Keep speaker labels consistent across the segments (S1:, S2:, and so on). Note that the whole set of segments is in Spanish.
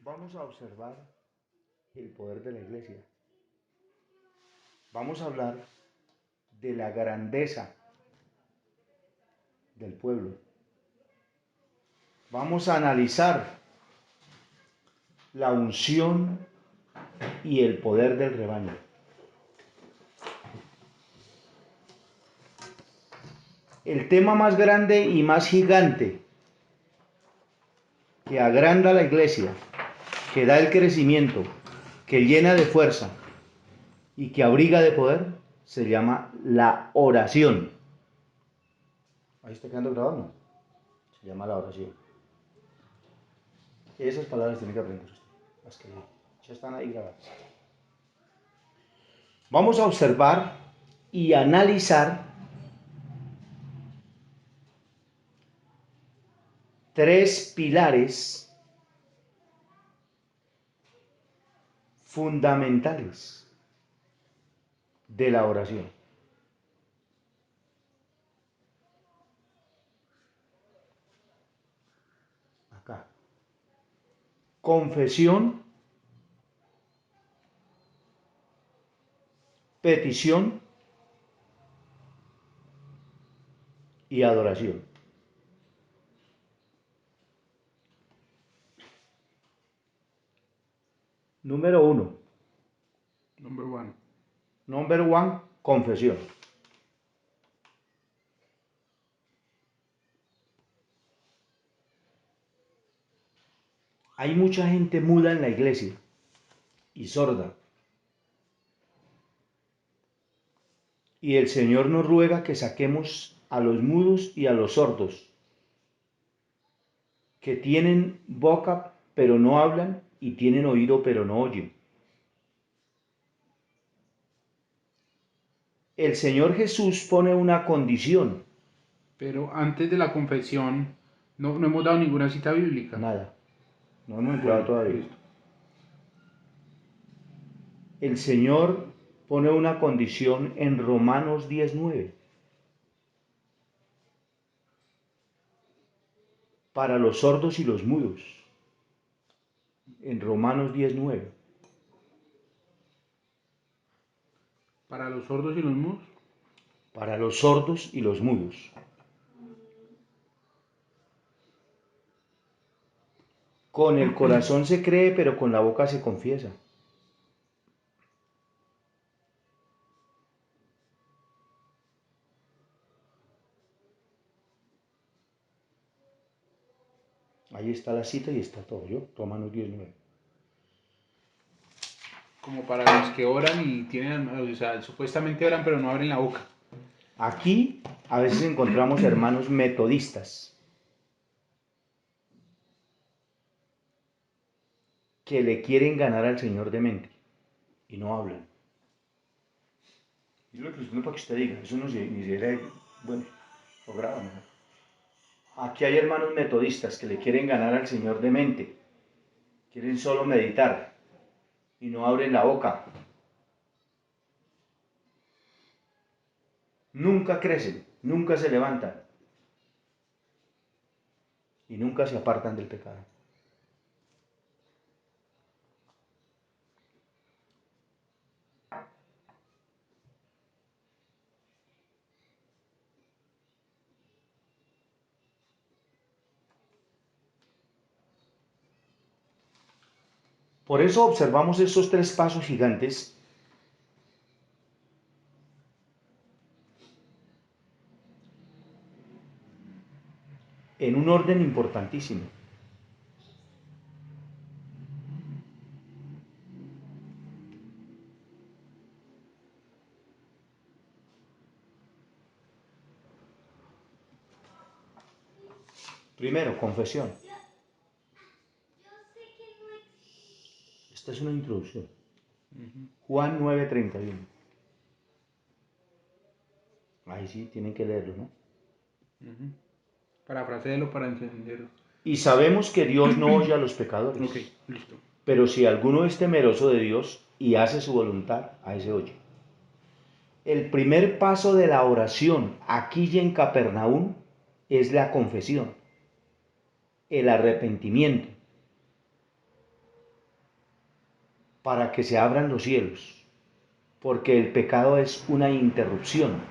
S1: Vamos a observar el poder de la iglesia. Vamos a hablar de la grandeza del pueblo. Vamos a analizar la unción y el poder del rebaño. El tema más grande y más gigante que agranda la iglesia, que da el crecimiento, que llena de fuerza y que abriga de poder, se llama la oración. Ahí está quedando grabado, ¿no? Se llama la oración. Esas palabras tiene que aprender usted. Las que ya están ahí grabadas. Vamos a observar y analizar tres pilares fundamentales de la oración. Acá. Confesión, petición y adoración. Número uno. Number one, confesión. Hay mucha gente muda en la iglesia y sorda. Y el Señor nos ruega que saquemos a los mudos y a los sordos, que tienen boca pero no hablan y tienen oído pero no oyen. El Señor Jesús pone una condición.
S2: Pero antes de la confesión, no hemos dado ninguna cita bíblica.
S1: Nada. No hemos entrado todavía.
S2: Listo.
S1: El Señor pone una condición en Romanos 10:9. Para los sordos y los mudos. En Romanos 10:9.
S2: Para los sordos y los mudos.
S1: Para los sordos y los mudos. Con el corazón se cree, pero con la boca se confiesa. Ahí está la cita y está todo, ¿yo? Romanos 10:9.
S2: Como para los que oran y tienen, o sea, supuestamente oran pero no abren la boca.
S1: Aquí a veces encontramos hermanos metodistas que le quieren ganar al Señor de mente y no hablan. Y lo que para que usted diga, eso no se, ni siquiera, bueno, lo graban. Aquí hay hermanos metodistas que le quieren ganar al Señor de mente, quieren solo meditar y no abren la boca. Nunca crecen, nunca se levantan y nunca se apartan del pecado. Por eso observamos estos tres pasos gigantes en un orden importantísimo. Primero, confesión. Esta es una introducción. Juan 9:31. Ahí sí, tienen que leerlo, ¿no?
S2: Parafraseelo para entenderlo.
S1: Y sabemos que Dios no oye a los pecadores.
S2: Ok, listo.
S1: Pero si alguno es temeroso de Dios y hace su voluntad, a ese oye. El primer paso de la oración aquí y en Capernaum es la confesión, el arrepentimiento. para que se abran los cielos, porque el pecado es una interrupción.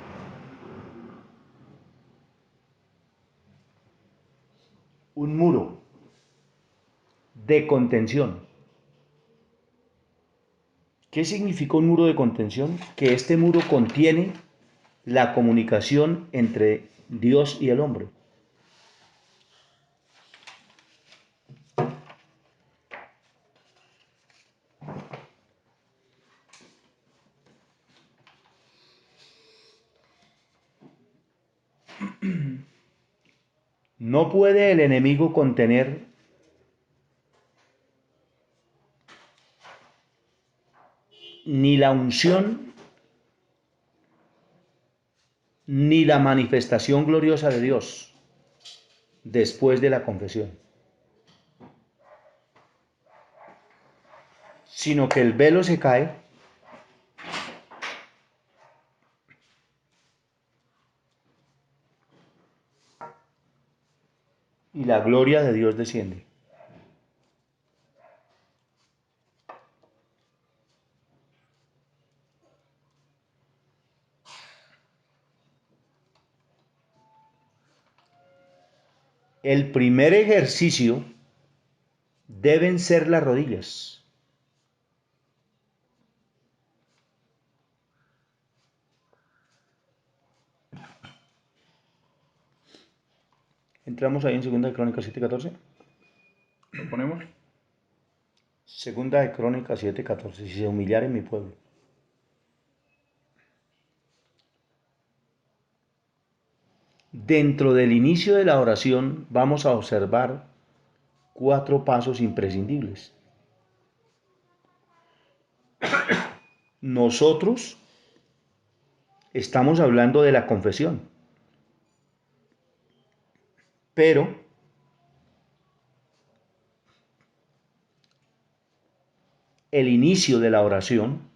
S1: Un muro de contención. ¿Qué significa un muro de contención? Que este muro contiene la comunicación entre Dios y el hombre. No puede el enemigo contener ni la unción ni la manifestación gloriosa de Dios después de la confesión, sino que el velo se cae y la gloria de Dios desciende. El primer ejercicio deben ser las rodillas. Entramos ahí en Segunda de Crónicas 7:14.
S2: ¿Lo ponemos?
S1: Segunda de Crónicas 7:14. Si se humillare mi pueblo. Dentro del inicio de la oración vamos a observar 4 pasos imprescindibles. Nosotros estamos hablando de la confesión, pero el inicio de la oración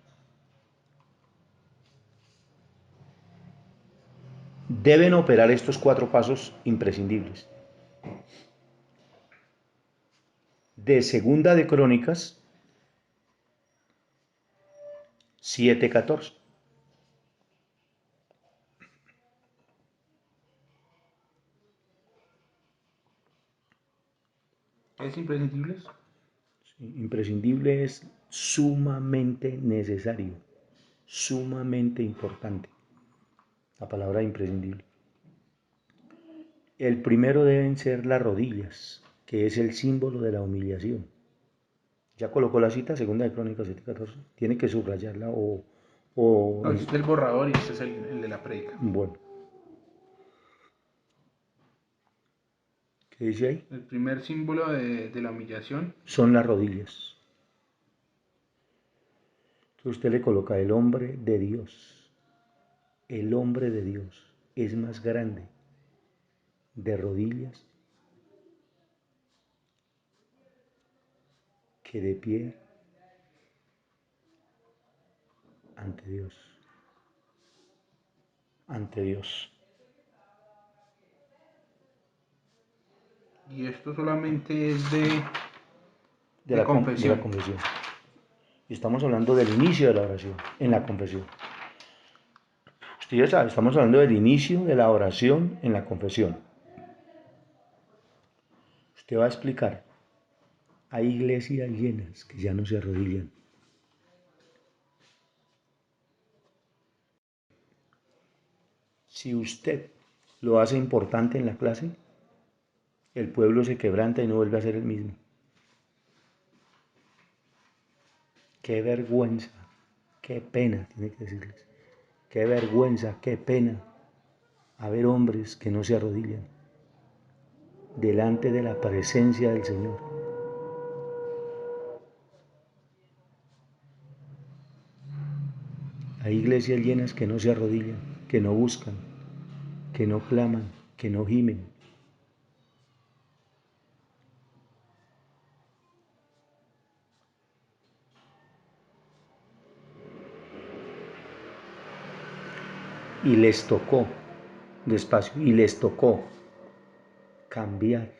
S1: deben operar estos 4 pasos imprescindibles. De Segunda de Crónicas 7:14.
S2: ¿Es imprescindible?
S1: Sí, imprescindible es sumamente necesario, sumamente importante. La palabra imprescindible. El primero deben ser las rodillas, que es el símbolo de la humillación. Ya colocó la cita, Segunda de Crónicas 7:14. Tiene que subrayarla
S2: No, este es el borrador y este es el de la predica.
S1: Bueno. ¿Qué dice ahí?
S2: El primer símbolo de la humillación
S1: Son las rodillas. Entonces usted le coloca el hombre de Dios. El hombre de Dios es más grande de rodillas que de pie ante Dios. Ante Dios.
S2: y esto solamente es de
S1: De la
S2: confesión.
S1: confesión. Y estamos hablando del inicio de la oración, en la confesión. Usted ya sabe, estamos hablando del inicio de la oración en la confesión. Usted va a explicar. Hay iglesias llenas que ya no se arrodillan. Si usted lo hace importante en la clase, el pueblo se quebranta y no vuelve a ser el mismo. Qué vergüenza, qué pena, tiene que decirles. Qué vergüenza, qué pena haber hombres que no se arrodillan delante de la presencia del Señor. Hay iglesias llenas que no se arrodillan, que no buscan, que no claman, que no gimen. Y les tocó, despacio, y les tocó cambiar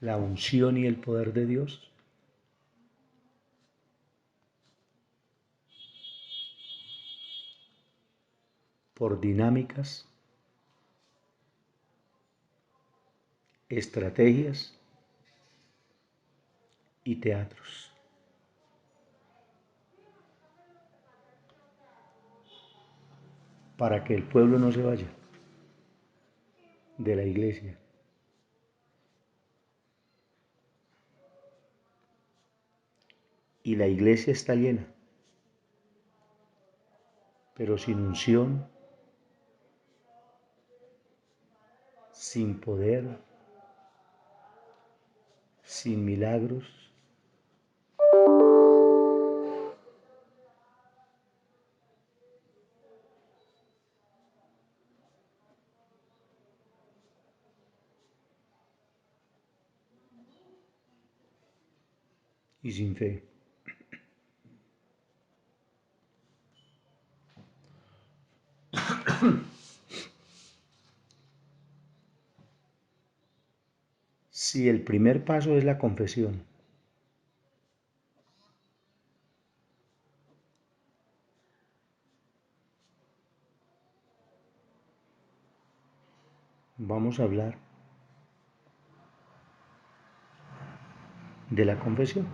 S1: la unción y el poder de Dios por dinámicas, estrategias y teatros. Para que el pueblo no se vaya de la iglesia. Y la iglesia está llena, pero sin unción, sin poder, sin milagros. Y sin fe. Si el primer paso es la confesión, vamos a hablar de la confesión.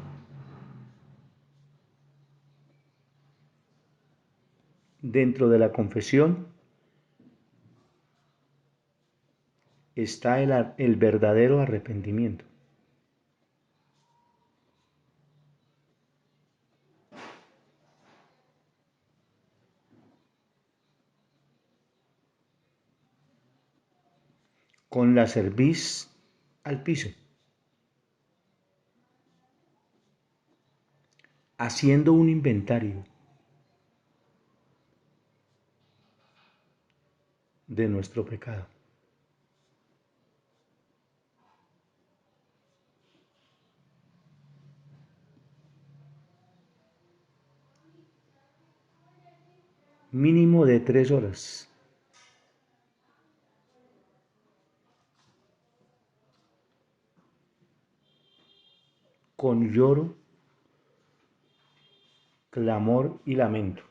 S1: Dentro de la confesión está el verdadero arrepentimiento. Con la cerviz al piso, haciendo un inventario de nuestro pecado. Mínimo de 3 horas. Con lloro, clamor y lamento.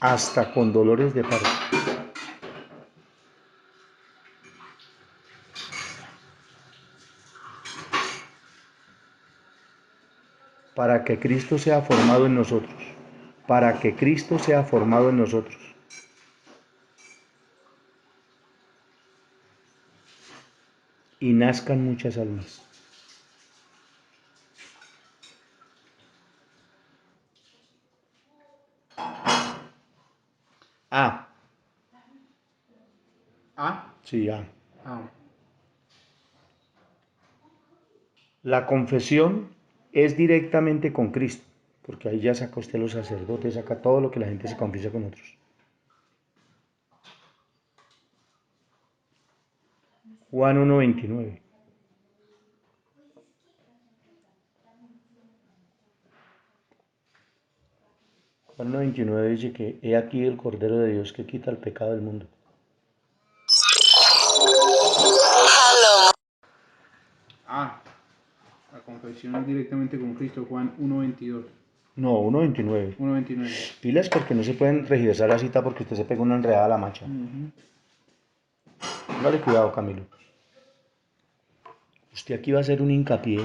S1: Hasta con dolores de parto. Para que Cristo sea formado en nosotros. Para que Cristo sea formado en nosotros. Y nazcan muchas almas. A.
S2: ¿Ah?
S1: Sí, A.
S2: Ah.
S1: La confesión es directamente con Cristo, porque ahí ya saca usted los sacerdotes, saca todo lo que la gente se confiesa con otros. Juan 1:29. Juan 1:29 dice que he aquí el Cordero de Dios que quita el pecado del mundo.
S2: Ah, la confesión es directamente con Cristo, Juan 1:22.
S1: No, 1:29.
S2: 1:29.
S1: Pilas porque no se pueden regresar la cita porque usted se pega una enredada a la macha. Dale cuidado, Camilo. Usted aquí va a hacer un hincapié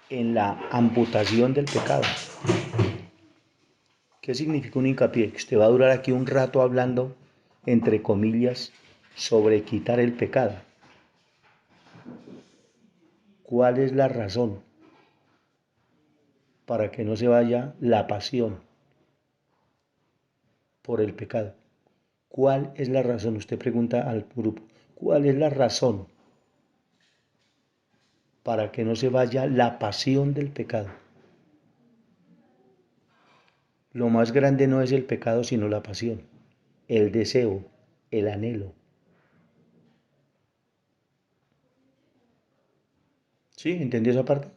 S1: en la amputación del pecado. ¿Qué significa un hincapié? Que usted va a durar aquí un rato hablando, entre comillas, sobre quitar el pecado. ¿Cuál es la razón para que no se vaya la pasión por el pecado? ¿Cuál es la razón? Usted pregunta al grupo, ¿cuál es la razón para que no se vaya la pasión del pecado? Lo más grande no es el pecado, sino la pasión, el deseo, el anhelo. ¿Sí? ¿Entendió esa parte?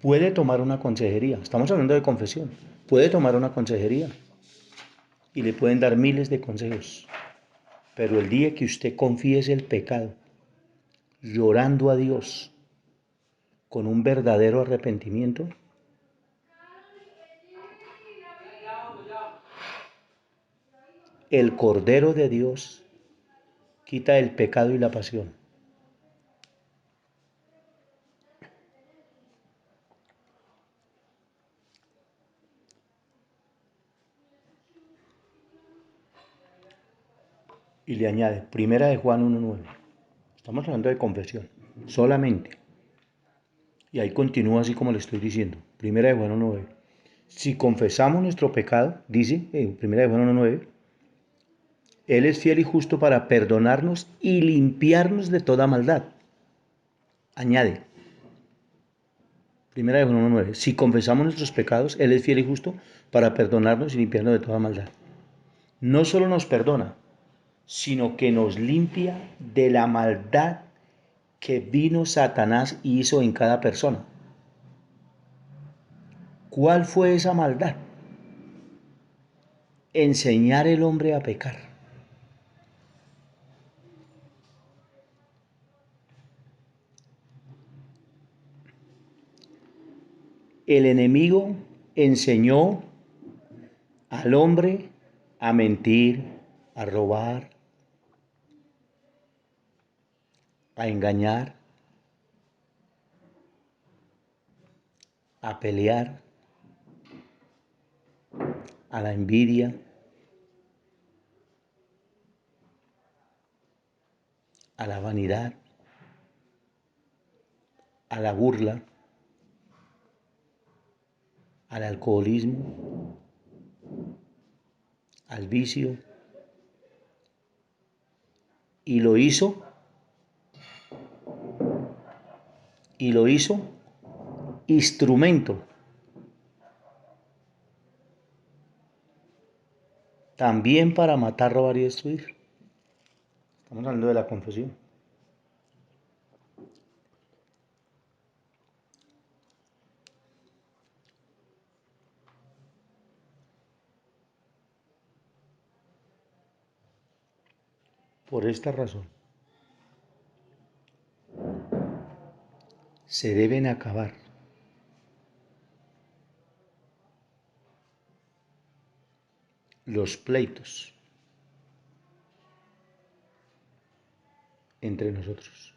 S1: puede tomar una consejería. Estamos hablando de confesión. Puede tomar una consejería y le pueden dar miles de consejos. Pero el día que usted confiese el pecado, llorando a Dios, con un verdadero arrepentimiento, el Cordero de Dios quita el pecado y la pasión. Y le añade, Primera de Juan 1:9. Estamos hablando de confesión, solamente. Y ahí continúa así como le estoy diciendo. Primera de Juan 1:9. Si confesamos nuestro pecado, dice en Primera de Juan 1:9, Él es fiel y justo para perdonarnos y limpiarnos de toda maldad. Añade, Primera de Juan 1:9. Si confesamos nuestros pecados, Él es fiel y justo para perdonarnos y limpiarnos de toda maldad. No solo nos perdona, sino que nos limpia de la maldad que vino Satanás y hizo en cada persona. ¿Cuál fue esa maldad? Enseñar al hombre a pecar. El enemigo enseñó al hombre a mentir, a robar, a engañar, a pelear, a la envidia, a la vanidad, a la burla, al alcoholismo, al vicio, y lo hizo instrumento también para matar, robar y destruir. Estamos hablando de la confesión. Por esta razón, se deben acabar los pleitos entre nosotros.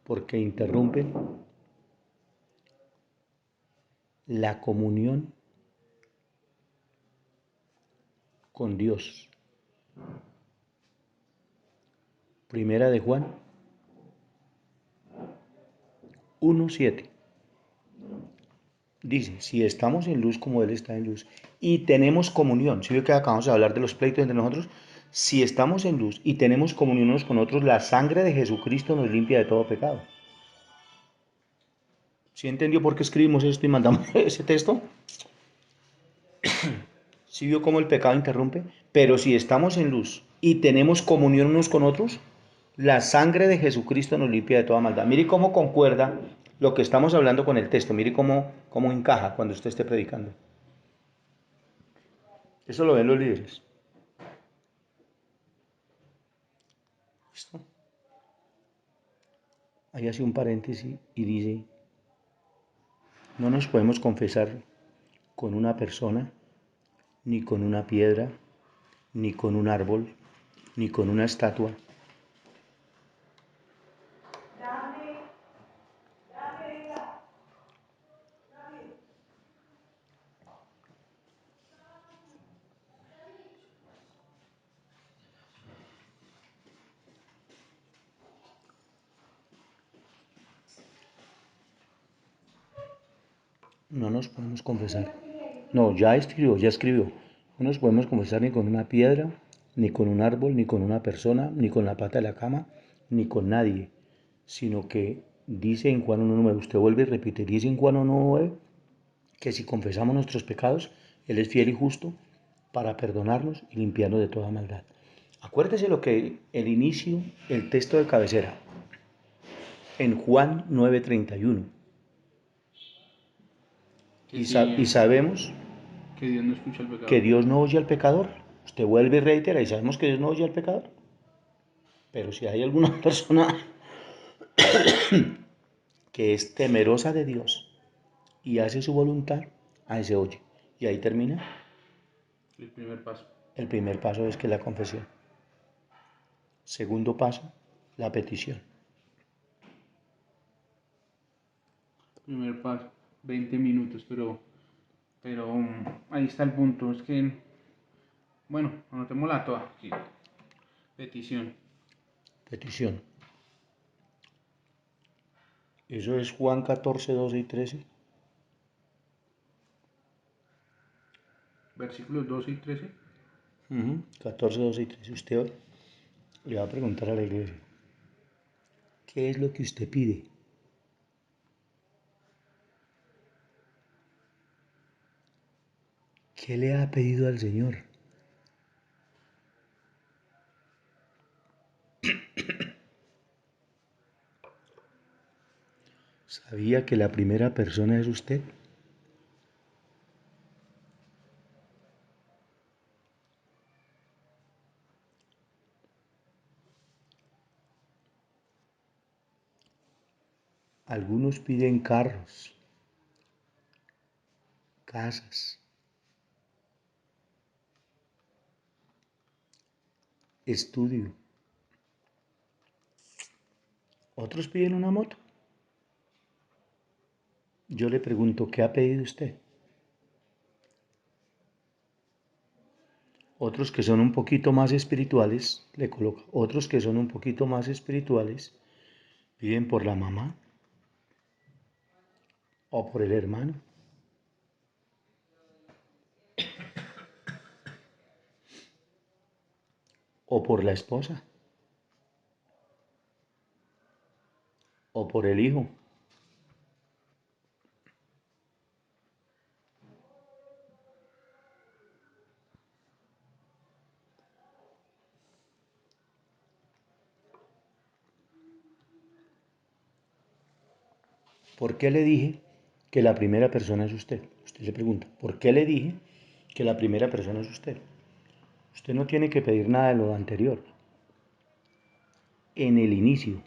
S1: Porque interrumpen la comunión con Dios. Primera de Juan 1:7. Dice, si estamos en luz como Él está en luz y tenemos comunión, si veo que acabamos de hablar de los pleitos entre nosotros, si estamos en luz y tenemos comunión unos con otros, la sangre de Jesucristo nos limpia de todo pecado. ¿Sí entendió por qué escribimos esto y mandamos ese texto? ¿Sí vio cómo el pecado interrumpe? Pero si estamos en luz y tenemos comunión unos con otros, la sangre de Jesucristo nos limpia de toda maldad. Mire cómo concuerda lo que estamos hablando con el texto. Mire cómo encaja cuando usted esté predicando. Eso lo ven los líderes. ¿Listo? Ahí hace un paréntesis y dice, no nos podemos confesar con una persona, ni con una piedra, ni con un árbol, ni con una estatua. No nos podemos confesar. No, ya escribió. No nos podemos confesar ni con una piedra, ni con un árbol, ni con una persona, ni con la pata de la cama, ni con nadie. Sino que dice en Juan 1:9, usted vuelve y repite, dice en Juan 1:9 que si confesamos nuestros pecados, Él es fiel y justo para perdonarnos y limpiarnos de toda maldad. Acuérdese lo que el inicio, el texto de cabecera. en Juan 9:31. Y sabemos
S2: que Dios no escucha al pecador.
S1: que Dios no oye al pecador. Usted vuelve y reitera y sabemos que Dios no oye al pecador. Pero si hay alguna persona que es temerosa de Dios y hace su voluntad, a ese oye. Y ahí termina.
S2: El primer paso.
S1: El primer paso es que la confesión. Segundo paso, la petición.
S2: Primer paso, 20 minutos, pero ahí está el punto. Es que, bueno, anotémosla toda aquí. Petición.
S1: Petición. Eso es Juan 14, 12 y 13.
S2: Versículos 12 y 13.
S1: 14, 12 y 13. Usted le va a preguntar a la iglesia, ¿qué es lo que usted pide? ¿Qué le ha pedido al Señor? ¿Sabía que la primera persona es usted? Algunos piden carros, casas, estudio. Otros piden una moto. Yo le pregunto, ¿qué ha pedido usted? Otros que son un poquito más espirituales, le coloca. Otros que son un poquito más espirituales, piden por la mamá o por el hermano. O por la esposa. O por el hijo. ¿Por qué le dije que la primera persona es usted? Usted le pregunta, ¿por qué le dije que la primera persona es usted? Usted no tiene que pedir nada de lo anterior. En el inicio,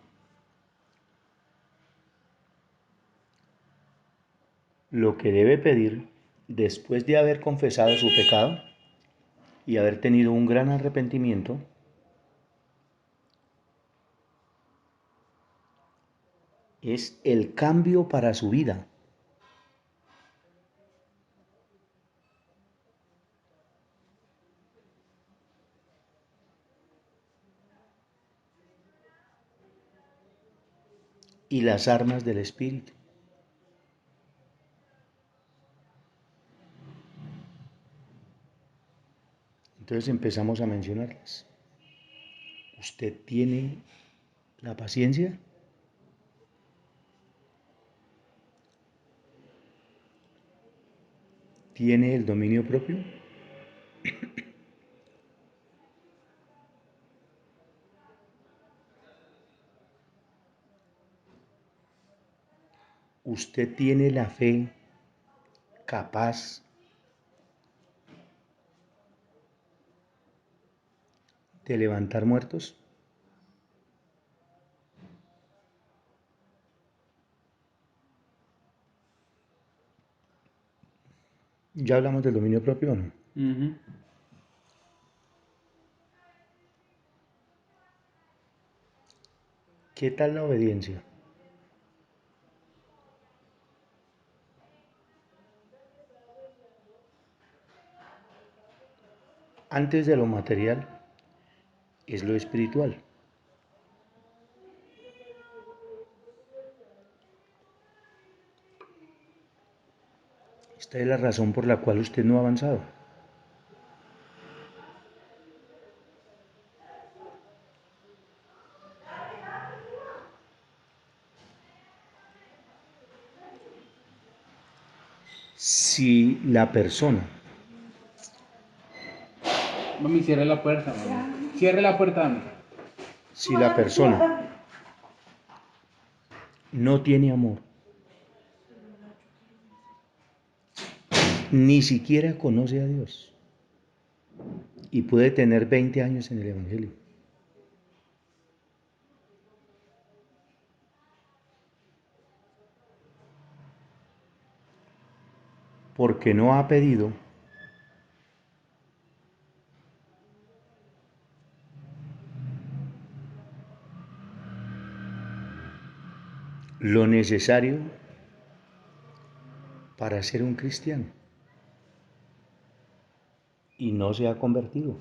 S1: lo que debe pedir después de haber confesado su pecado y haber tenido un gran arrepentimiento es el cambio para su vida. Y las armas del Espíritu. Entonces empezamos a mencionarlas. ¿Usted tiene la paciencia? ¿Tiene el dominio propio? ¿Usted tiene la fe capaz de levantar muertos? ¿Ya hablamos del dominio propio o no? ¿Qué tal la obediencia? Antes de lo material es lo espiritual. Esta es la razón por la cual usted no ha avanzado. Si la persona,
S2: Mami, cierre la puerta, mami. Cierre la puerta, mami.
S1: si la persona no tiene amor, ni siquiera conoce a Dios y puede tener 20 años en el Evangelio. Porque no ha pedido lo necesario para ser un cristiano y no se ha convertido.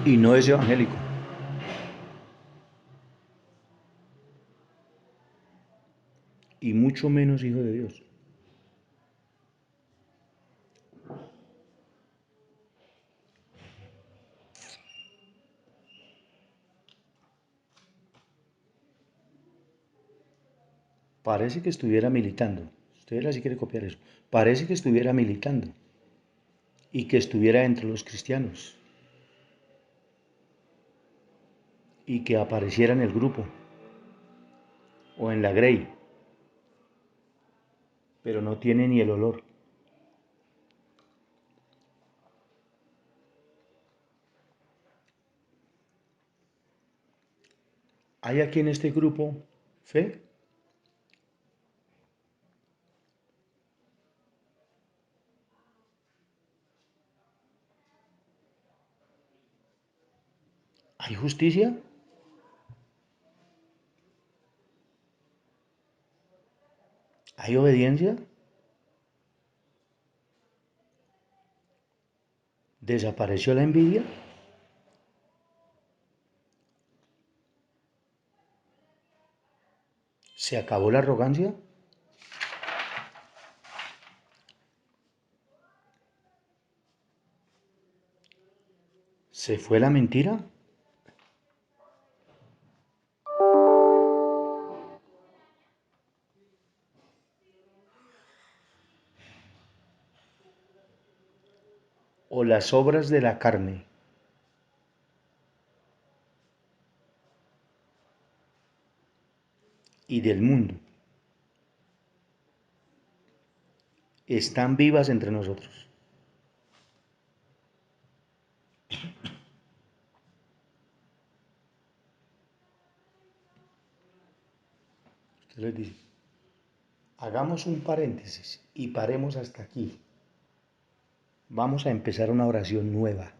S1: Y no es evangélico. Y mucho menos hijo de Dios. Parece que estuviera militando. Usted así quiere copiar eso. Parece que estuviera militando y que estuviera entre los cristianos y que apareciera en el grupo o en la grey, pero no tiene ni el olor. ¿Hay aquí en este grupo fe? ¿Hay justicia? ¿Hay obediencia? ¿Desapareció la envidia? ¿Se acabó la arrogancia? ¿Se fue la mentira? ¿O las obras de la carne y del mundo están vivas entre nosotros? Usted les dice, hagamos un paréntesis y paremos hasta aquí. Vamos a empezar una oración nueva.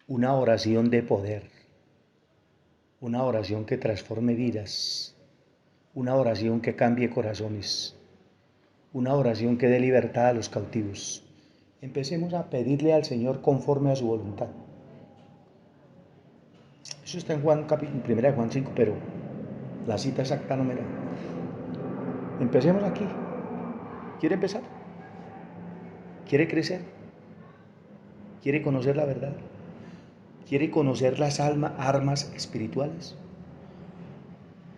S1: Una oración de poder. Una oración que transforme vidas. Una oración que cambie corazones. Una oración que dé libertad a los cautivos. Empecemos a pedirle al Señor conforme a su voluntad. Eso está en Juan, primera de Juan 5, pero la cita exacta no me da. Empecemos aquí. ¿Quiere empezar? ¿Quiere crecer? ¿Quiere conocer la verdad? ¿Quiere conocer las armas espirituales?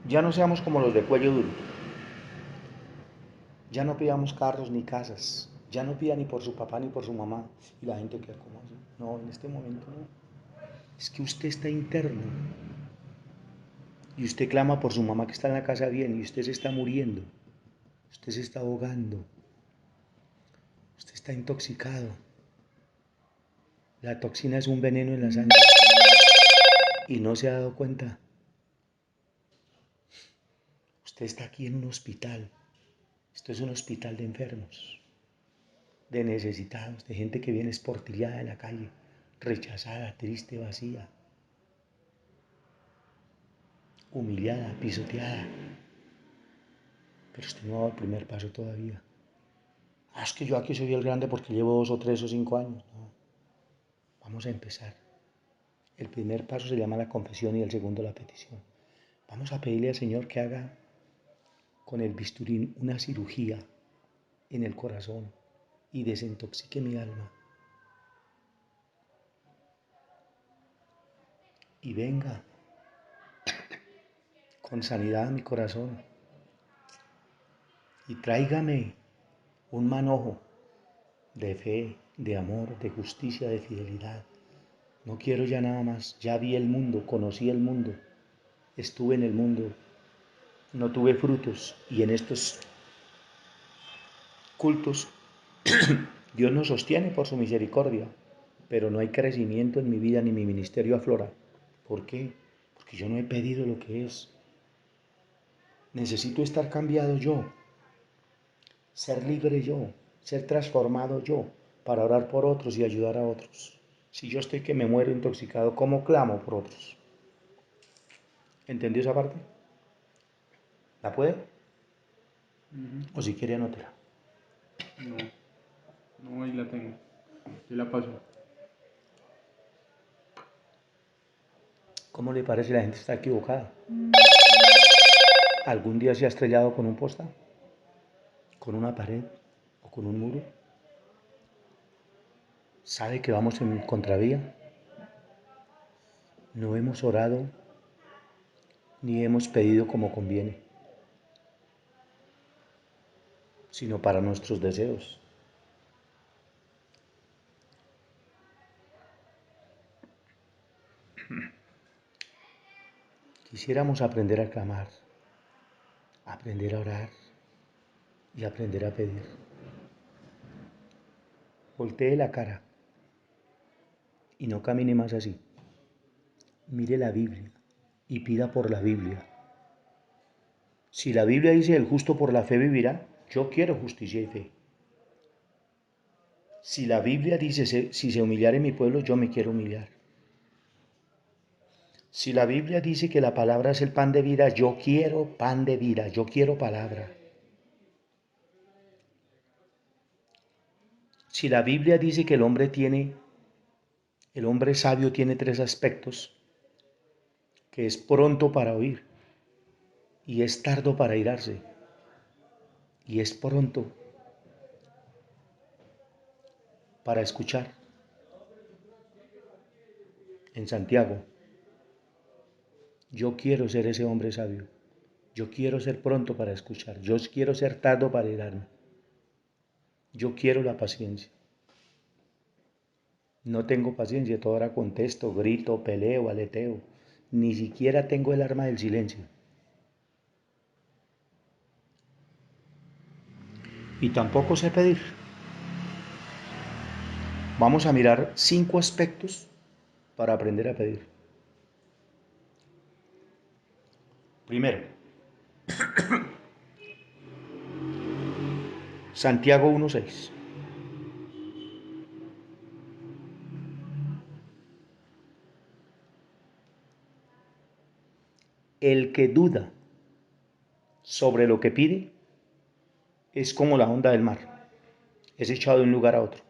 S1: Ya no seamos como los de cuello duro. Ya no pidamos carros ni casas. Ya no pida ni por su papá ni por su mamá. Y la gente queda como así. No, en este momento no. Es que usted está interno. Y usted clama por su mamá que está en la casa bien. Y usted se está muriendo. Usted se está ahogando. Usted está intoxicado. La toxina es un veneno en la sangre. Y no se ha dado cuenta. Usted está aquí en un hospital. Esto es un hospital de enfermos, de necesitados, de gente que viene esportillada de la calle, rechazada, triste, vacía, humillada, pisoteada. Pero usted no ha dado el primer paso todavía. Ah, es que yo aquí soy el grande porque llevo 2 o 3 o 5 años. No, vamos a empezar. El primer paso se llama la confesión y el segundo la petición. Vamos a pedirle al Señor que haga con el bisturín una cirugía en el corazón y desintoxique mi alma. Y venga con sanidad a mi corazón y tráigame un manojo de fe, de amor, de justicia, de fidelidad. No quiero ya nada más. Ya vi el mundo, conocí el mundo, estuve en el mundo, no tuve frutos. Y en estos cultos Dios nos sostiene por su misericordia, pero no hay crecimiento en mi vida ni mi ministerio aflora. ¿Por qué? Porque yo no he pedido lo que es. Necesito estar cambiado yo, ser libre yo, ser transformado yo, para orar por otros y ayudar a otros. Si yo estoy que me muero intoxicado, ¿cómo clamo por otros? ¿Entendió esa parte? ¿La puede? O si quiere, anótela.
S2: No, no, ahí la tengo. Yo la paso.
S1: ¿Cómo le parece? La gente está equivocada. ¿Algún día se ha estrellado con un posta? ¿Con una pared? ¿O con un muro? ¿Sabe que vamos en contravía? No hemos orado ni hemos pedido como conviene, sino para nuestros deseos. Quisiéramos aprender a clamar, aprender a orar y aprender a pedir. Voltee la cara y no camine más así. Mire la Biblia y pida por la Biblia. Si la Biblia dice el justo por la fe vivirá, yo quiero justicia y fe. Si la Biblia dice si se humillare mi pueblo, yo me quiero humillar. Si la Biblia dice que la palabra es el pan de vida, yo quiero pan de vida, yo quiero palabra. Si la Biblia dice que el hombre sabio tiene tres aspectos, que es pronto para oír, y es tardo para irarse, y es pronto para escuchar. En Santiago, yo quiero ser ese hombre sabio, yo quiero ser pronto para escuchar, yo quiero ser tardo para irarme, yo quiero la paciencia. No tengo paciencia, toda hora contesto, grito, peleo, aleteo, ni siquiera tengo el arma del silencio. Y tampoco sé pedir. Vamos a mirar 5 aspectos para aprender a pedir. Primero, Santiago 1:6. El que duda sobre lo que pide es como la onda del mar, es echado de un lugar a otro.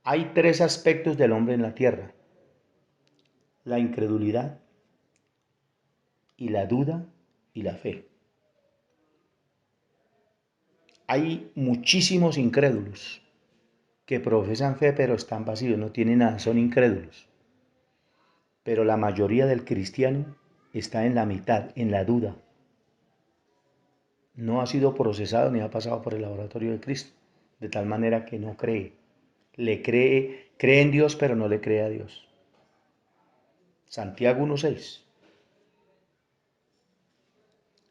S1: Hay 3 aspectos del hombre en la tierra: la incredulidad y la duda y la fe. Hay muchísimos incrédulos que profesan fe pero están vacíos, no tienen nada, son incrédulos. Pero la mayoría del cristiano está en la mitad, en la duda. No ha sido procesado ni ha pasado por el laboratorio de Cristo, de tal manera que no cree. Cree en Dios, pero no le cree a Dios. Santiago 1:6,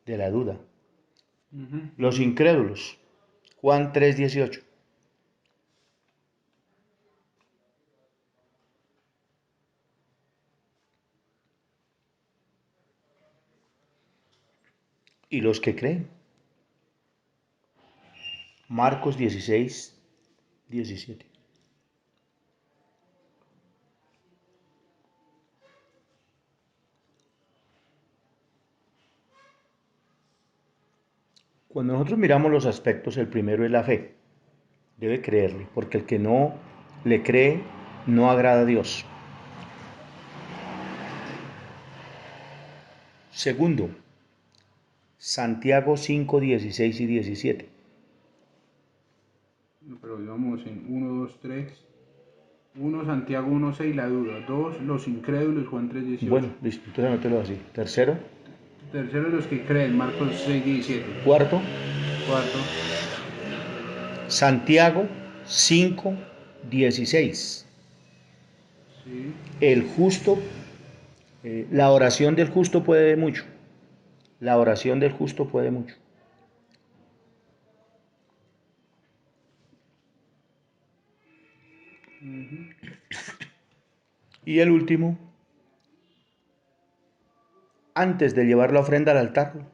S1: de la duda. Los incrédulos, Juan 3:18. Y los que creen, Marcos 16:17. Cuando nosotros miramos los aspectos, el primero es la fe. Debe creerle, porque el que no le cree no agrada a Dios. Segundo, Santiago 5:16 y 17.
S2: Pero íbamos en 1, 2, 3. 1, Santiago 1, 6, la duda. 2, los incrédulos, Juan 3, 18.
S1: Bueno, listo, entonces anótelo así. Tercero.
S2: Tercero, los que creen, Marcos 6, 17.
S1: Cuarto.
S2: Cuarto,
S1: Santiago 5:16.
S2: Sí.
S1: El justo, la oración del justo puede mucho. La oración del justo puede mucho.
S2: Ujú.
S1: Y el último, antes de llevar la ofrenda al altar,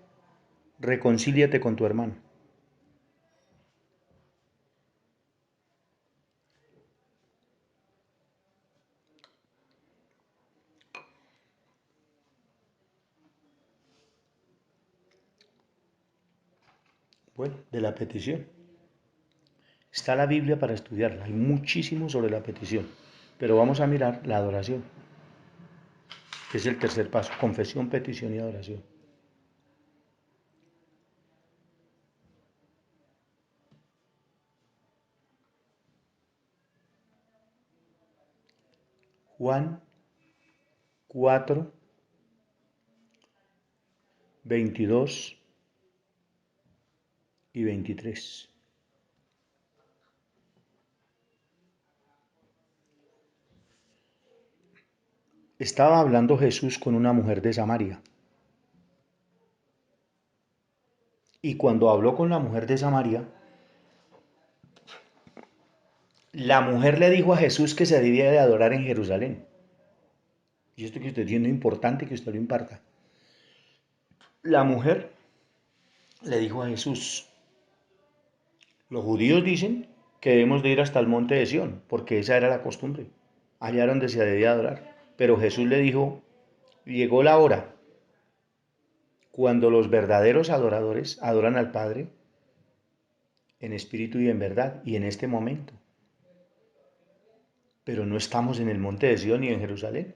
S1: reconcíliate con tu hermano. Bueno, de la petición. Está la Biblia para estudiarla. Hay muchísimo sobre la petición. Pero vamos a mirar la adoración, que es el tercer paso. Confesión, petición y adoración. Juan 4, 22 y 23. Estaba hablando Jesús con una mujer de Samaria. Y cuando habló con la mujer de Samaria, la mujer le dijo a Jesús que se debía de adorar en Jerusalén. Y esto que estoy diciendo es importante que usted lo imparta. La mujer le dijo a Jesús, los judíos dicen que debemos de ir hasta el monte de Sión, porque esa era la costumbre, allá donde se debía adorar. Pero Jesús le dijo, llegó la hora cuando los verdaderos adoradores adoran al Padre en espíritu y en verdad, y en este momento. Pero no estamos en el monte de Sión ni en Jerusalén,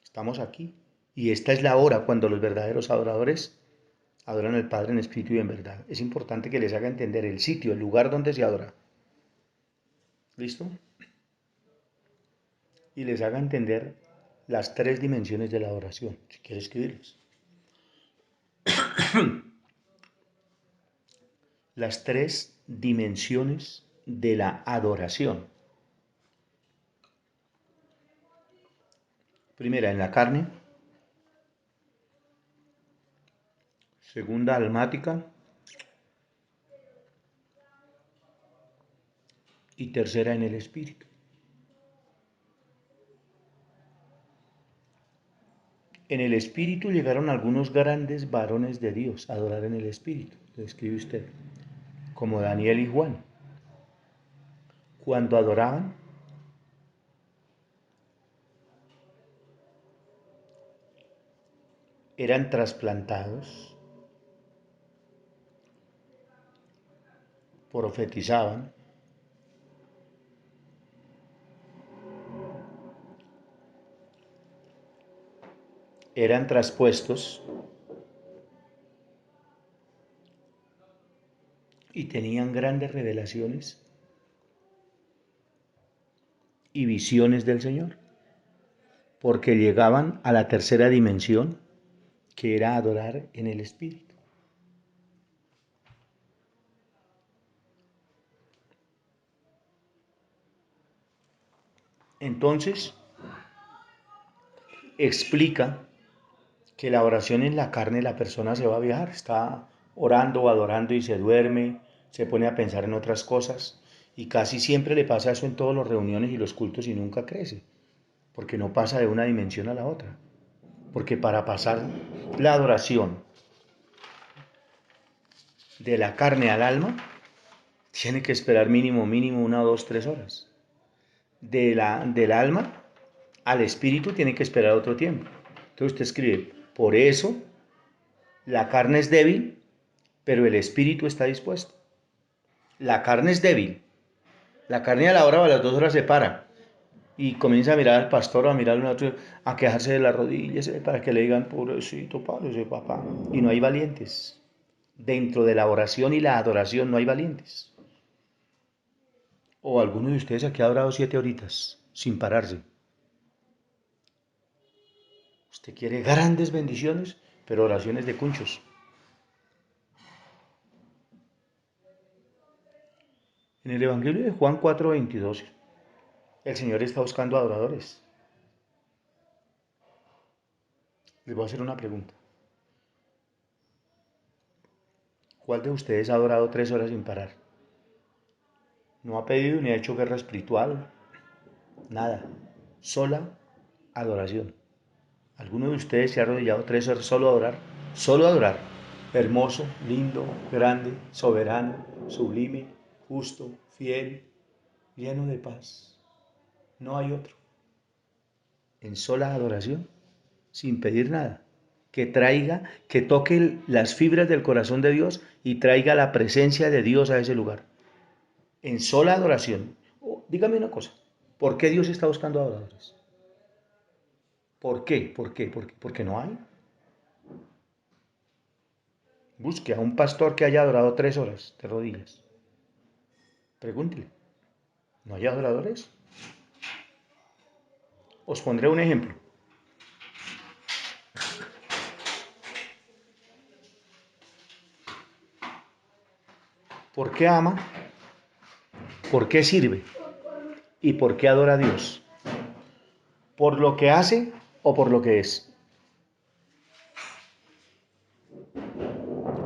S1: estamos aquí. Y esta es la hora cuando los verdaderos adoradores adoran al Padre en espíritu y en verdad. Es importante que les haga entender el sitio, el lugar donde se adora. ¿Listo? Y les haga entender las tres dimensiones de la adoración, si quiere escribirlas. Las tres dimensiones de la adoración. Primera, en la carne. Segunda, almática. Y tercera, en el espíritu. En el espíritu llegaron algunos grandes varones de Dios a adorar en el espíritu, lo escribe usted, como Daniel y Juan. Cuando adoraban, eran trasplantados, profetizaban, eran traspuestos y tenían grandes revelaciones y visiones del Señor, porque llegaban a la tercera dimensión, que era adorar en el espíritu. Entonces, explica que la oración en la carne, la persona se va a viajar, está orando o adorando y se duerme, se pone a pensar en otras cosas, y casi siempre le pasa eso en todas las reuniones y los cultos y nunca crece, porque no pasa de una dimensión a la otra. Porque para pasar la adoración de la carne al alma, tiene que esperar mínimo 1, 2, 3 horas. Del alma al espíritu tiene que esperar otro tiempo. Entonces usted escribe, por eso la carne es débil, pero el espíritu está dispuesto. La carne es débil. La carne a la hora o a las 2 horas se para y comienza a mirar al pastor o a mirar a otro, a quejarse de las rodillas para que le digan, pobrecito, padre, papá. Y no hay valientes. Dentro de la oración y la adoración no hay valientes. O alguno de ustedes aquí ha orado 7 horitas sin pararse. Usted quiere grandes bendiciones, pero oraciones de cunchos. En el Evangelio de Juan 4:22, el Señor está buscando adoradores. Les voy a hacer una pregunta. ¿Cuál de ustedes ha adorado 3 horas sin parar? No ha pedido ni ha hecho guerra espiritual, nada. Sola adoración. ¿Alguno de ustedes se ha arrodillado 3 horas solo a adorar? Solo a adorar. Hermoso, lindo, grande, soberano, sublime, justo, fiel, lleno de paz. No hay otro. En sola adoración, sin pedir nada. Que traiga, que toque las fibras del corazón de Dios y traiga la presencia de Dios a ese lugar. En sola adoración. Dígame una cosa. ¿Por qué Dios está buscando adoradores? ¿Por qué? ¿Por qué? Porque no hay. Busque a un pastor que haya adorado 3 horas de rodillas. Pregúntele. ¿No hay adoradores? Os pondré un ejemplo. ¿Por qué ama? ¿Por qué sirve? ¿Y por qué adora a Dios? ¿Por lo que hace o por lo que es?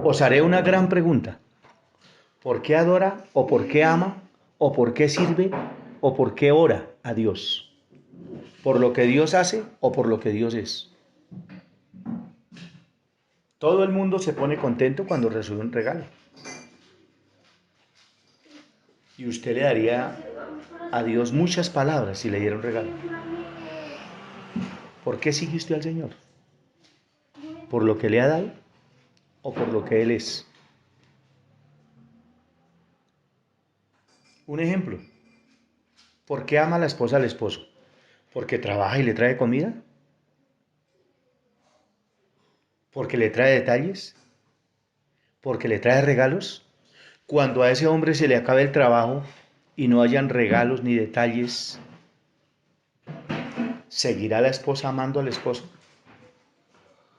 S1: Os haré una gran pregunta. ¿Por qué adora o por qué ama o por qué sirve o por qué ora a Dios? ¿Por lo que Dios hace o por lo que Dios es? Todo el mundo se pone contento cuando recibe un regalo. Y usted le daría a Dios muchas palabras si le diera un regalo. ¿Por qué sigue usted al Señor? ¿Por lo que le ha dado o por lo que Él es? Un ejemplo. ¿Por qué ama la esposa al esposo? ¿Porque trabaja y le trae comida? ¿Porque le trae detalles? ¿Porque le trae regalos? Cuando a ese hombre se le acabe el trabajo y no hayan regalos ni detalles, ¿seguirá la esposa amando al esposo?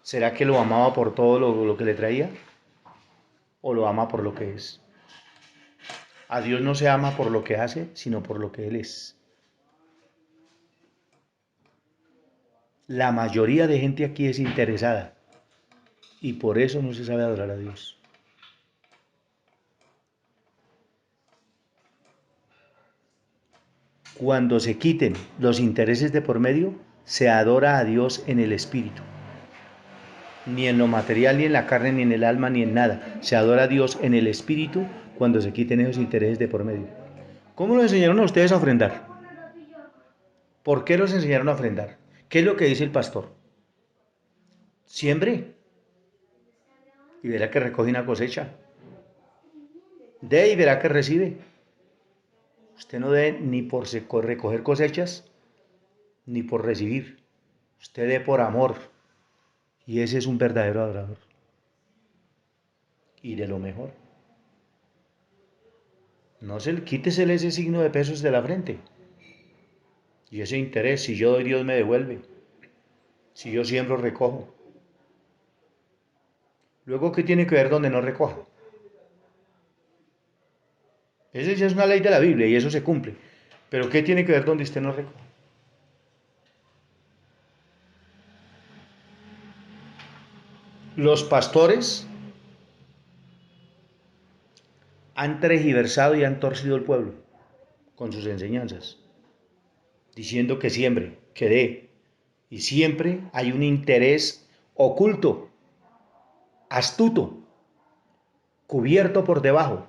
S1: ¿Será que lo amaba por todo lo que le traía? ¿O lo ama por lo que es? A Dios no se ama por lo que hace, sino por lo que Él es. La mayoría de gente aquí es interesada y por eso no se sabe adorar a Dios. Cuando se quiten los intereses de por medio, se adora a Dios en el espíritu. Ni en lo material, ni en la carne, ni en el alma, ni en nada. Se adora a Dios en el espíritu cuando se quiten esos intereses de por medio. ¿Cómo los enseñaron a ustedes a ofrendar? ¿Por qué los enseñaron a ofrendar? ¿Qué es lo que dice el pastor? Siembre y verá que recoge una cosecha. Dé y verá que recibe. Usted no dé ni por recoger cosechas, ni por recibir. Usted dé por amor. Y ese es un verdadero adorador. Y de lo mejor. No se quítesele ese signo de pesos de la frente. Y ese interés, si yo doy, Dios me devuelve. Si yo siembro, recojo. Luego, ¿qué tiene que ver donde no recoja? Esa ya es una ley de la Biblia y eso se cumple. Pero ¿qué tiene que ver donde usted no recoja? Los pastores han tergiversado y han torcido el pueblo con sus enseñanzas, diciendo que siembre, que dé. Y siempre hay un interés oculto, astuto, cubierto por debajo,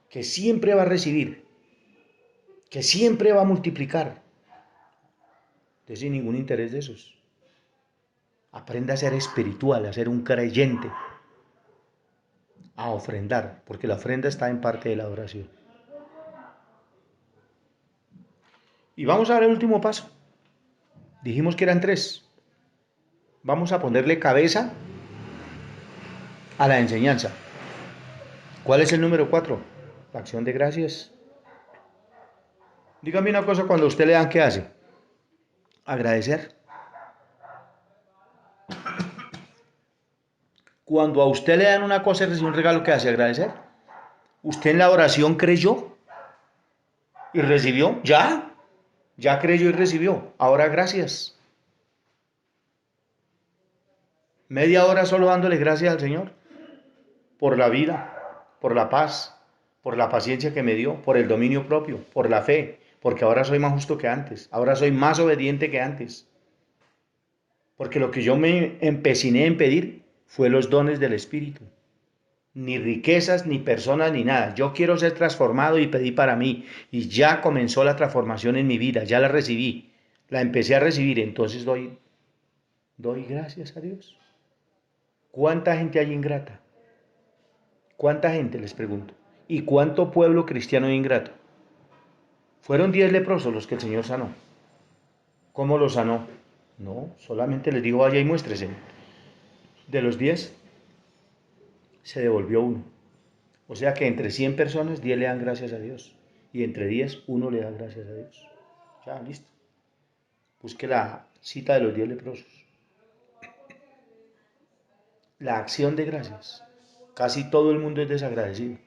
S1: que siempre va a recibir, que siempre va a multiplicar. Entonces, sin ningún interés de esos. Aprenda a ser espiritual, a ser un creyente, a ofrendar, porque la ofrenda está en parte de la adoración. Y vamos a ver el último paso. Dijimos que eran 3. Vamos a ponerle cabeza a la enseñanza. ¿Cuál es el número 4? La acción de gracias. Dígame una cosa, cuando a usted le dan, ¿qué hace? Agradecer. Cuando a usted le dan una cosa y recibe un regalo, ¿qué hace? Agradecer. ¿Usted en la oración creyó? Y recibió, ya creyó y recibió. Ahora gracias. Media hora solo dándole gracias al Señor por la vida, por la paz, por la paciencia que me dio, por el dominio propio, por la fe, porque ahora soy más justo que antes, ahora soy más obediente que antes. Porque lo que yo me empeciné en pedir fue los dones del Espíritu. Ni riquezas, ni personas, ni nada. Yo quiero ser transformado y pedí para mí. Y ya comenzó la transformación en mi vida, ya la recibí. La empecé a recibir, entonces doy gracias a Dios. ¿Cuánta gente hay ingrata? ¿Cuánta gente, les pregunto? ¿Y cuánto pueblo cristiano hay ingrato? Fueron 10 leprosos los que el Señor sanó. ¿Cómo los sanó? No, solamente les dijo, vaya y muéstrese. De los 10, se devolvió uno. O sea que entre 100 personas, 10 le dan gracias a Dios. Y entre 10, uno le da gracias a Dios. Ya, listo. Busque la cita de los 10 leprosos. La acción de gracias. Casi todo el mundo es desagradecido.